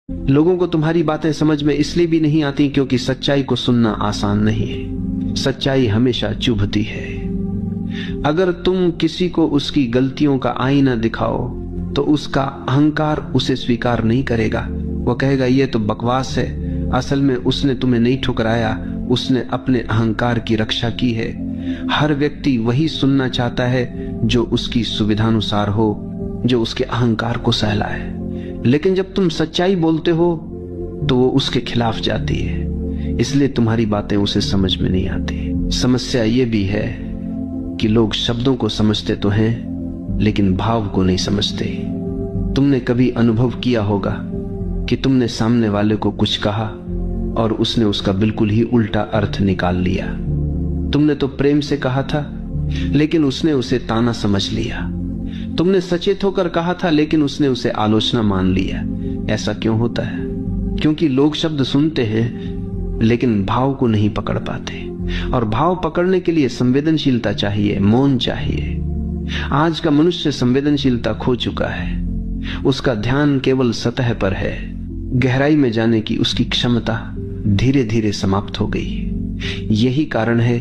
लोगों को तुम्हारी बातें समझ में इसलिए भी नहीं आती क्योंकि सच्चाई को सुनना आसान नहीं है। सच्चाई हमेशा चुभती है। अगर तुम किसी को उसकी गलतियों का आईना दिखाओ तो उसका अहंकार उसे स्वीकार नहीं करेगा। वो कहेगा ये तो बकवास है, असल में उसने तुम्हें नहीं ठुकराया, उसने अपने अहंकार की रक्षा की है। हर व्यक्ति वही सुनना चाहता है जो उसकी सुविधानुसार हो, जो उसके अहंकार को सहलाए। लेकिन जब तुम सच्चाई बोलते हो तो वो उसके खिलाफ जाती है, इसलिए तुम्हारी बातें उसे समझ में नहीं आती। समस्या ये भी है कि लोग शब्दों को समझते तो हैं लेकिन भाव को नहीं समझते। तुमने कभी अनुभव किया होगा कि तुमने सामने वाले को कुछ कहा और उसने उसका बिल्कुल ही उल्टा अर्थ निकाल लिया। तुमने तो प्रेम से कहा था लेकिन उसने उसे ताना समझ लिया। तुमने सचेत होकर कहा था लेकिन उसने उसे आलोचना मान लिया। ऐसा क्यों होता है? क्योंकि लोग शब्द सुनते हैं लेकिन भाव को नहीं पकड़ पाते, और भाव पकड़ने के लिए संवेदनशीलता चाहिए, मौन चाहिए। आज का मनुष्य संवेदनशीलता खो चुका है। उसका ध्यान केवल सतह पर है। गहराई में जाने की उसकी क्षमता धीरे धीरे समाप्त हो गई। यही कारण है